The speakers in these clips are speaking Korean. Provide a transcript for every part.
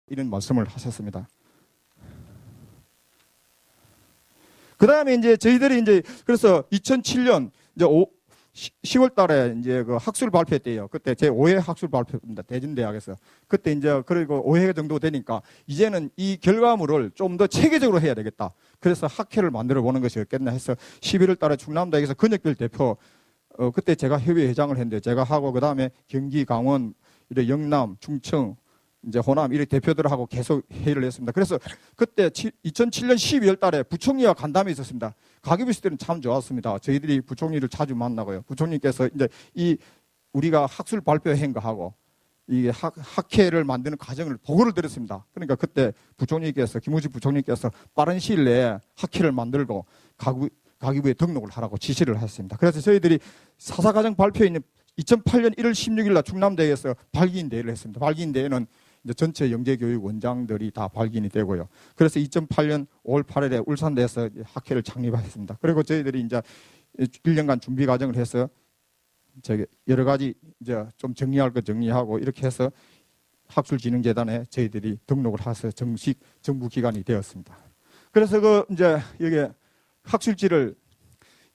이런 말씀을 하셨습니다. 그 다음에 이제 저희들이 이제 그래서 2007년 이제 10월 달에 이제 그 학술 발표했대요. 그때 제 5회 학술 발표입니다. 대진대학에서. 그때 이제 그리고 5회 정도 되니까 이제는 이 결과물을 좀 더 체계적으로 해야 되겠다. 그래서 학회를 만들어 보는 것이 없겠나 해서 11월 달에 충남대학에서 근역별 대표, 그때 제가 협의회장을 했는데 제가 하고 그 다음에 경기, 강원, 이래 영남, 충청, 이제 호남 이렇게 대표들하고 계속 회의를 했습니다. 그래서 그때 2007년 12월 달에 부총리와 간담회 있었습니다. 가기부 있을 때는 참 좋았습니다. 저희들이 부총리를 자주 만나고요. 부총리께서 이제 이 우리가 학술 발표한 거하고 이 학회를 만드는 과정을 보고를 드렸습니다. 그러니까 그때 부총리께서 김우식 부총리께서 빠른 시일 내에 학회를 만들고 가기부에 등록을 하라고 지시를 했습니다. 그래서 저희들이 사사과정 발표에 있는 2008년 1월 16일 날 충남대에서 발기인 대회를 했습니다. 발기인 대회는 이제 전체 영재교육 원장들이 다 발기인이 되고요. 그래서 2008년 5월 8일에 울산대에서 학회를 창립했습니다. 그리고 저희들이 이제 1년간 준비 과정을 해서 여러 가지 이제 좀 정리할 거 정리하고 이렇게 해서 학술진흥재단에 저희들이 등록을 해서 정식 정부 기관이 되었습니다. 그래서 그 이제 여기 학술지를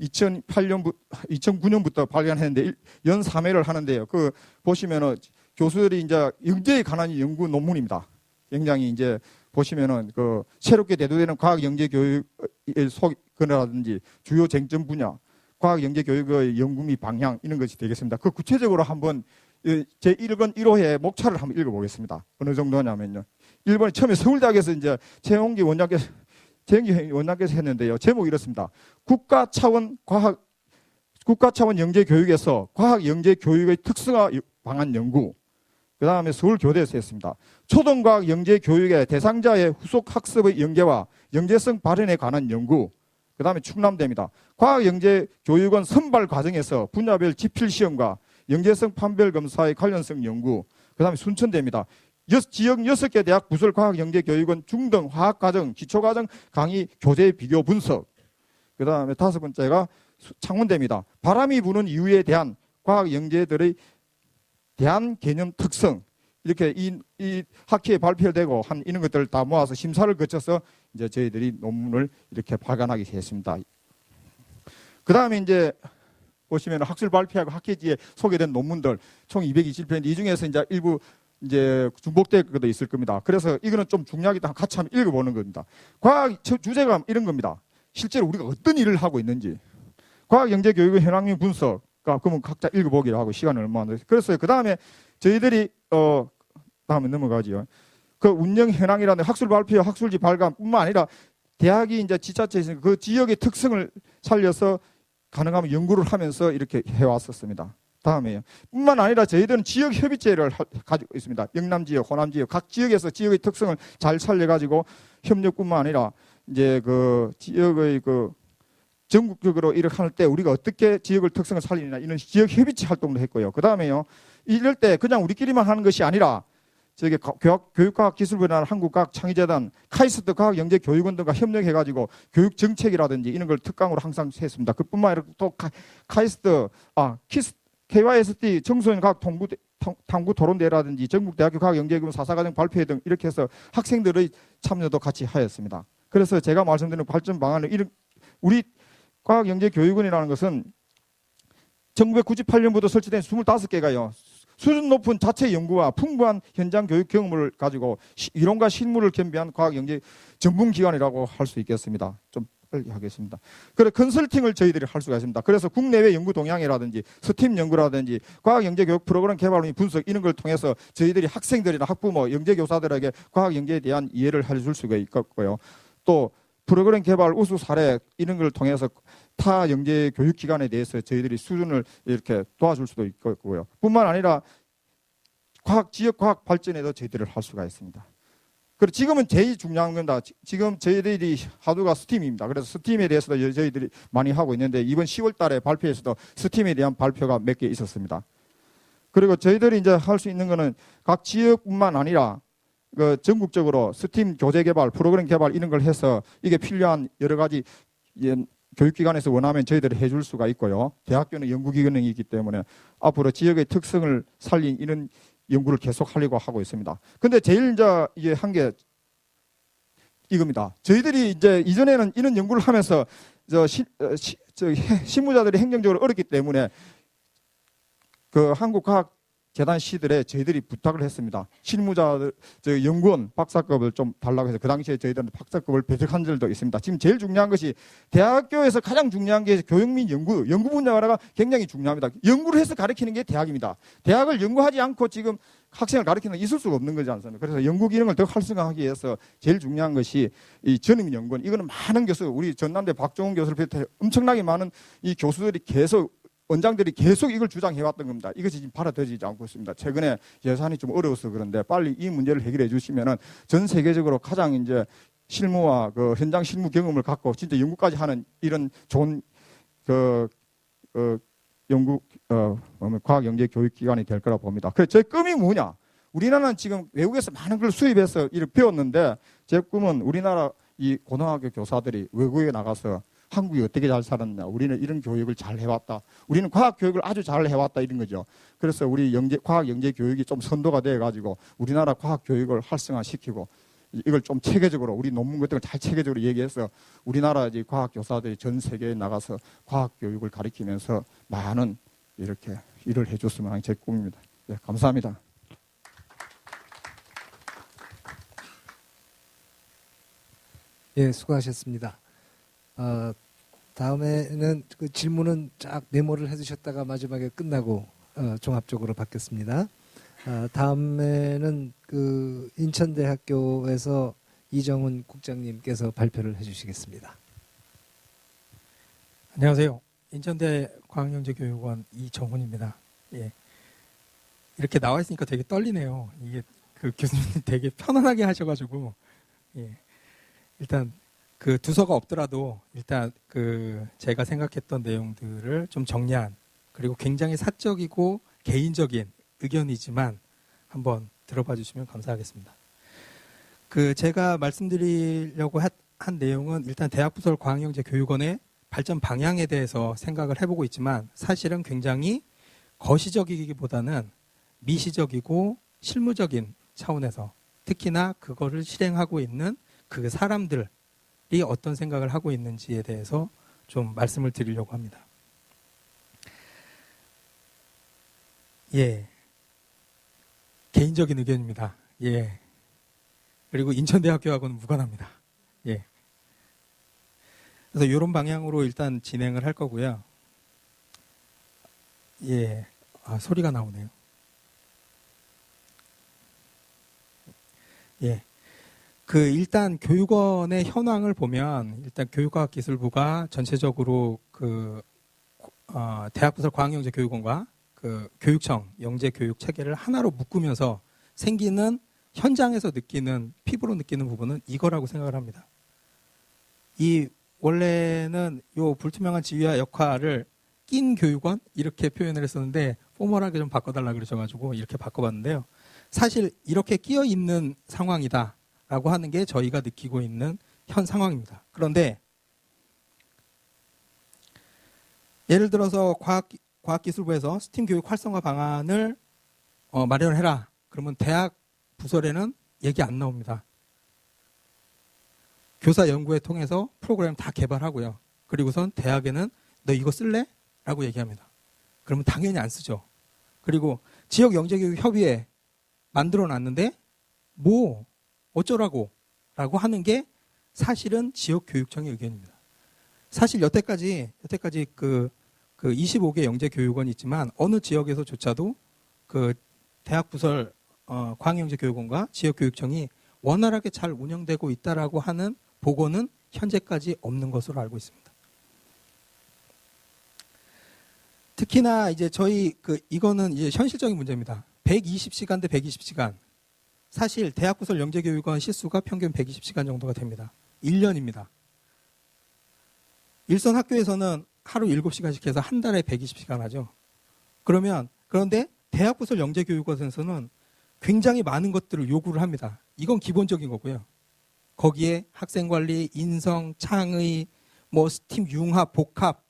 2009년부터 발견했는데 연 3회를 하는데요. 그 보시면은 교수들이 이제 영재에 관한 연구 논문입니다. 굉장히 이제 보시면은 그 새롭게 대두되는 과학 영재 교육의 속이라든지 주요 쟁점 분야, 과학 영재 교육의 연구 및 방향 이런 것이 되겠습니다. 그 구체적으로 한번 제 1권 1호의 목차를 한번 읽어보겠습니다. 어느 정도냐면요. 1번에 처음에 서울대학에서 이제 최홍기 원장께서 했는데요. 제목이 이렇습니다. 국가 차원 영재 교육에서 과학 영재 교육의 특성화 방안 연구. 그 다음에 서울교대에서 했습니다. 초등과학 영재 교육의 대상자의 후속 학습의 연계와 영재성 발현에 관한 연구. 그 다음에 충남대입니다. 과학 영재 교육은 선발 과정에서 분야별 지필 시험과 영재성 판별 검사의 관련성 연구. 그 다음에 순천대입니다. 지역 6개 대학 부설 과학 영재 교육은 중등 화학과정, 기초과정 강의 교재 비교 분석. 그 다음에 5번째가 창원대입니다. 바람이 부는 이유에 대한 과학 영재들의 대한 개념 특성. 이렇게 이 학회에 발표되고 한 이런 것들을 다 모아서 심사를 거쳐서 이제 저희들이 논문을 이렇게 발간하게 됐습니다. 그 다음에 이제 보시면 학술 발표하고 학회지에 소개된 논문들 총 227편인데 이 중에서 이제 일부 이제 중복될 것도 있을 겁니다. 그래서 이거는 좀 중요하기도 같이 한번 읽어보는 겁니다. 과학 주제가 이런 겁니다. 실제로 우리가 어떤 일을 하고 있는지. 과학 영재 교육의 현황 분석. 그러면 각자 읽어보기로 하고 시간을 얼마 안 돼서 그랬어요. 그 다음에 저희들이 다음에 넘어가지요. 그 운영 현황이라는 학술 발표, 학술지 발간뿐만 아니라 대학이 이제 지자체에 있으니까 그 지역의 특성을 살려서 가능하면 연구를 하면서 이렇게 해왔었습니다. 다음에요. 뿐만 아니라 저희들은 지역 협의체를 가지고 있습니다. 영남 지역, 호남 지역, 각 지역에서 지역의 특성을 잘 살려가지고 협력뿐만 아니라 이제 그 지역의 그 전국적으로 이렇게 할 때 우리가 어떻게 지역을 특성을 살리느냐 이런 지역 협의체 활동도 했고요. 그 다음에요. 이럴 때 그냥 우리끼리만 하는 것이 아니라 저기 교육과학기술분야 한국과학창의재단, 카이스트 과학영재교육원 등과 협력해가지고 교육정책이라든지 이런 걸 특강으로 항상 했습니다. 그뿐만 아니라 또 KYST 청소년 과학 탐구 토론대라든지 전국대학교 과학영재교육 사사과정 발표회 등 이렇게 해서 학생들의 참여도 같이 하였습니다. 그래서 제가 말씀드리는 발전 방안은 우리 과학영재교육원이라는 것은 1998년부터 설치된 25개가요. 수준 높은 자체 연구와 풍부한 현장 교육 경험을 가지고 이론과 실무를 겸비한 과학영재 전문기관이라고 할 수 있겠습니다. 좀 빨리 하겠습니다. 그래 컨설팅을 저희들이 할 수가 있습니다. 그래서 국내외 연구 동향이라든지 스팀 연구라든지 과학영재 교육 프로그램 개발 및 분석 이런 걸 통해서 저희들이 학생들이나 학부모, 영재교사들에게 과학영재에 대한 이해를 해줄 수가 있겠고요. 또 프로그램 개발 우수 사례 이런 걸 통해서 타 영재 교육기관에 대해서 저희들이 수준을 이렇게 도와줄 수도 있고요. 뿐만 아니라 지역 과학 발전에도 저희들을 할 수가 있습니다. 그리고 지금은 제일 중요한 건 지금 저희들이 하도가 스팀입니다. 그래서 스팀에 대해서도 저희들이 많이 하고 있는데 이번 10월 달에 발표에서도 스팀에 대한 발표가 몇 개 있었습니다. 그리고 저희들이 이제 할 수 있는 거는 각 지역뿐만 아니라 그 전국적으로 스팀 교재 개발, 프로그램 개발 이런 걸 해서 이게 필요한 여러 가지 교육기관에서 원하면 저희들이 해줄 수가 있고요. 대학교는 연구기관이기 때문에 앞으로 지역의 특성을 살린 이런 연구를 계속 하려고 하고 있습니다. 근데 제일 이제 한 게 이겁니다. 저희들이 이제 이전에는 이런 연구를 하면서 실무자들이 행정적으로 어렵기 때문에 그 한국과학재단 시들에 저희들이 부탁을 했습니다. 실무자들, 연구원 박사급을 좀 달라고 해서 그 당시에 저희들은 박사급을 배척한 적도 있습니다. 지금 제일 중요한 것이 대학교에서 가장 중요한 게 교육 및 연구 분야가 굉장히 중요합니다. 연구를 해서 가르치는 게 대학입니다. 대학을 연구하지 않고 지금 학생을 가르치는 게 있을 수가 없는 거지 않습니까? 그래서 연구 기능을 더 활성화하기 위해서 제일 중요한 것이 이 전형연구원. 이거는 많은 교수, 우리 전남대 박종훈 교수를 비롯해 엄청나게 많은 이 교수들이 계속 원장들이 계속 이걸 주장해왔던 겁니다. 이것이 지금 받아들이지 않고 있습니다. 최근에 예산이 좀 어려워서 그런데 빨리 이 문제를 해결해 주시면은 전 세계적으로 가장 이제 실무와 그 현장 실무 경험을 갖고 진짜 연구까지 하는 이런 좋은 과학 영재 교육 기관이 될 거라 봅니다. 그래서 제 꿈이 뭐냐? 우리나라는 지금 외국에서 많은 걸 수입해서 이를 배웠는데 제 꿈은 우리나라 이 고등학교 교사들이 외국에 나가서 한국이 어떻게 잘 살았나, 우리는 이런 교육을 잘 해왔다, 우리는 과학 교육을 아주 잘 해왔다, 이런 거죠. 그래서 우리 과학 영재 교육이 좀 선도가 돼가지고 우리나라 과학 교육을 활성화시키고 이걸 좀 체계적으로 우리 논문 같은 걸 잘 체계적으로 얘기해서 우리나라 이제 과학 교사들이 전 세계에 나가서 과학 교육을 가르치면서 많은 이렇게 일을 해줬으면 하는 제 꿈입니다. 네, 감사합니다. 예, 수고하셨습니다. 다음에는 그 질문은 쫙 메모를 해두셨다가 마지막에 끝나고 종합적으로 받겠습니다. 다음에는 그 인천대학교에서 이정훈 국장님께서 발표를 해주시겠습니다. 안녕하세요. 인천대 과학영재교육원 이정훈입니다. 예. 이렇게 나와 있으니까 되게 떨리네요. 이게 그 교수님 되게 편안하게 하셔가지고, 예. 일단 그 두서가 없더라도 일단 그 제가 생각했던 내용들을 좀 정리한, 그리고 굉장히 사적이고 개인적인 의견이지만 한번 들어봐 주시면 감사하겠습니다. 그 제가 말씀드리려고 한 내용은 일단 대학부설 과학영재교육원의 발전 방향에 대해서 생각을 해보고 있지만 사실은 굉장히 거시적이기보다는 미시적이고 실무적인 차원에서 특히나 그거를 실행하고 있는 그 사람들이 어떤 생각을 하고 있는지에 대해서 좀 말씀을 드리려고 합니다. 예. 개인적인 의견입니다. 예. 그리고 인천대학교하고는 무관합니다. 예. 그래서 이런 방향으로 일단 진행을 할 거고요. 예. 소리가 나오네요. 예. 일단 교육원의 현황을 보면 일단 교육과학기술부가 전체적으로 대학부설 과학영재교육원과 교육청 영재교육 체계를 하나로 묶으면서 생기는 현장에서 느끼는, 피부로 느끼는 부분은 이거라고 생각을 합니다. 원래는 요 불투명한 지위와 역할을 낀 교육원 이렇게 표현을 했었는데 포멀하게 좀 바꿔달라 그러셔가지고 이렇게 바꿔봤는데요. 사실 이렇게 끼어 있는 상황이다라고 하는 게 저희가 느끼고 있는 현 상황입니다. 그런데 예를 들어서 과학기술부에서 스팀 교육 활성화 방안을 마련해라. 그러면 대학 부설에는 얘기 안 나옵니다. 교사 연구회 통해서 프로그램 다 개발하고요. 그리고선 대학에는 너 이거 쓸래? 라고 얘기합니다. 그러면 당연히 안 쓰죠. 그리고 지역 영재교육 협의회 만들어 놨는데 뭐 어쩌라고 라고 하는 게 사실은 지역교육청의 의견입니다. 사실 여태까지 그 25개 영재교육원이 있지만 어느 지역에서조차도 그 대학 부설 과학영재교육원과 지역교육청이 원활하게 잘 운영되고 있다라고 하는 보고는 현재까지 없는 것으로 알고 있습니다. 특히나 이제 이거는 이제 현실적인 문제입니다. 120시간 대 120시간. 사실 대학 부설 영재교육원 시수가 평균 120시간 정도가 됩니다. 1년입니다. 일선 학교에서는 하루 7시간씩 해서 한 달에 120시간 하죠. 그런데 대학 부설 영재교육원에서는 굉장히 많은 것들을 요구를 합니다. 이건 기본적인 거고요. 거기에 학생관리, 인성, 창의, 스팀, 융합, 복합,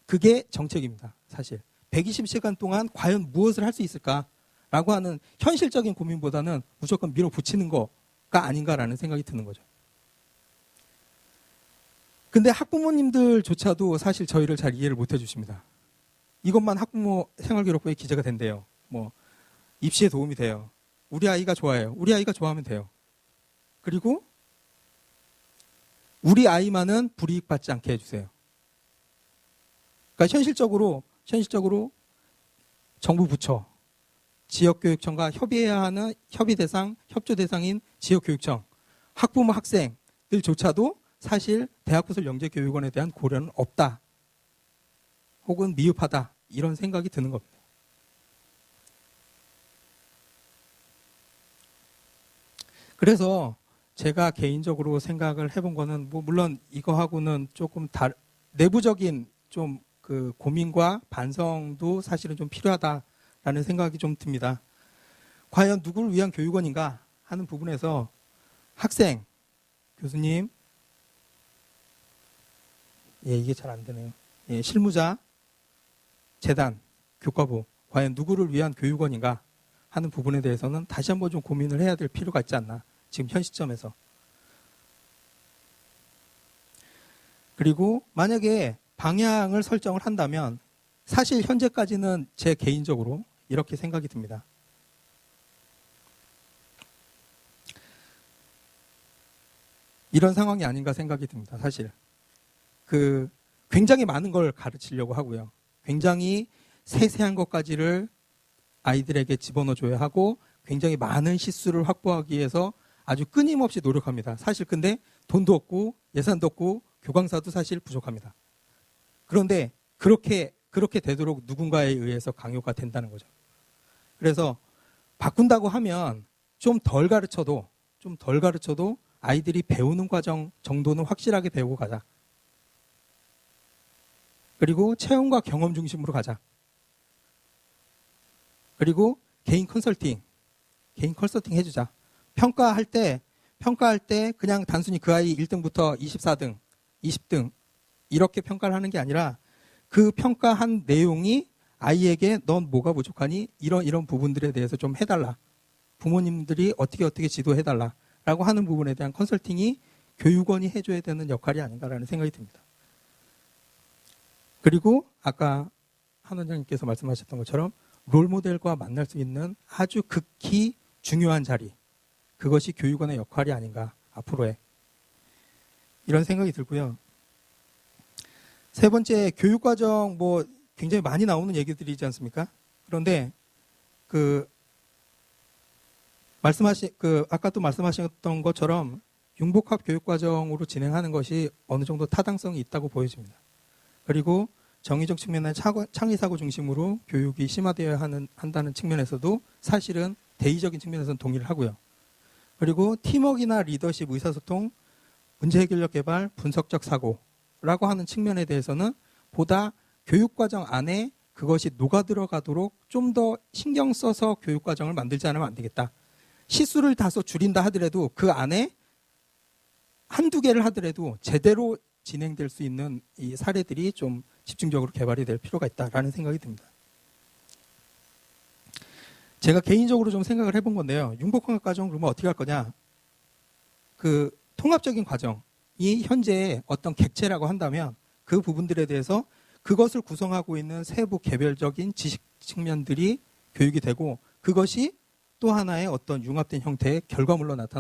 그게 정책입니다. 사실 120시간 동안 과연 무엇을 할 수 있을까? 라고 하는 현실적인 고민보다는 무조건 밀어붙이는 거가 아닌가라는 생각이 드는 거죠. 근데 학부모님들조차도 사실 저희를 잘 이해를 못 해주십니다. 이것만 학부모 생활기록부에 기재가 된대요. 뭐 입시에 도움이 돼요. 우리 아이가 좋아해요. 우리 아이가 좋아하면 돼요. 그리고 우리 아이만은 불이익 받지 않게 해주세요. 그러니까 현실적으로 정부 부처, 지역교육청과 협의해야 하는 협의 대상, 협조 대상인 지역교육청, 학부모 학생들조차도 사실 대학구설 영재교육원에 대한 고려는 없다. 혹은 미흡하다. 이런 생각이 드는 겁니다. 그래서 제가 개인적으로 생각을 해본 거는 뭐 물론 이거하고는 조금 내부적인 좀 그 고민과 반성도 사실은 좀 필요하다라는 생각이 좀 듭니다. 과연 누구를 위한 교육원인가 하는 부분에서 학생, 교수님, 이게 잘 안 되네요. 실무자, 재단, 교과부, 과연 누구를 위한 교육원인가 하는 부분에 대해서는 다시 한번 좀 고민을 해야 될 필요가 있지 않나. 지금 현 시점에서. 그리고 만약에 방향을 설정을 한다면 사실 현재까지는 제 개인적으로 이렇게 생각이 듭니다. 이런 상황이 아닌가 생각이 듭니다. 사실. 굉장히 많은 걸 가르치려고 하고요. 굉장히 세세한 것까지를 아이들에게 집어넣어줘야 하고 굉장히 많은 시수를 확보하기 위해서 아주 끊임없이 노력합니다. 사실 근데 돈도 없고 예산도 없고 교강사도 사실 부족합니다. 그런데 그렇게 되도록 누군가에 의해서 강요가 된다는 거죠. 그래서 바꾼다고 하면 좀 덜 가르쳐도 아이들이 배우는 과정 정도는 확실하게 배우고 가자. 그리고 체험과 경험 중심으로 가자. 그리고 개인 컨설팅 해주자. 평가할 때 그냥 단순히 그 아이 1등부터 24등, 20등 이렇게 평가를 하는 게 아니라 그 평가한 내용이 아이에게 넌 뭐가 부족하니? 이런 부분들에 대해서 좀 해달라. 부모님들이 어떻게 지도해달라. 라고 하는 부분에 대한 컨설팅이 교육원이 해줘야 되는 역할이 아닌가라는 생각이 듭니다. 그리고 아까 한 원장님께서 말씀하셨던 것처럼 롤모델과 만날 수 있는 아주 극히 중요한 자리. 그것이 교육원의 역할이 아닌가, 앞으로의. 이런 생각이 들고요. 세 번째, 교육과정 굉장히 많이 나오는 얘기들이지 않습니까? 그런데 아까 또 말씀하셨던 것처럼 융복합 교육과정으로 진행하는 것이 어느 정도 타당성이 있다고 보여집니다. 그리고 정의적 측면의 창의사고 중심으로 교육이 심화되어야 한다는 측면에서도 사실은 대의적인 측면에서는 동의를 하고요. 그리고 팀워크나 리더십, 의사소통, 문제해결력 개발, 분석적 사고라고 하는 측면에 대해서는 보다 교육과정 안에 그것이 녹아들어가도록 좀 더 신경 써서 교육과정을 만들지 않으면 안 되겠다. 시수를 다소 줄인다 하더라도 그 안에 한두 개를 하더라도 제대로 진행될 수 있는 이 사례들이 좀 집중적으로 개발이 될 필요가 있다라는 생각이 듭니다. 제가 개인적으로 좀 생각을 해본 건데요. 융복합 과정 그러면 어떻게 할 거냐? 통합적인 과정이 현재 어떤 객체라고 한다면 그 부분들에 대해서 그것을 구성하고 있는 세부 개별적인 지식 측면들이 교육이 되고 그것이 또 하나의 어떤 융합된 형태의 결과물로 나타나는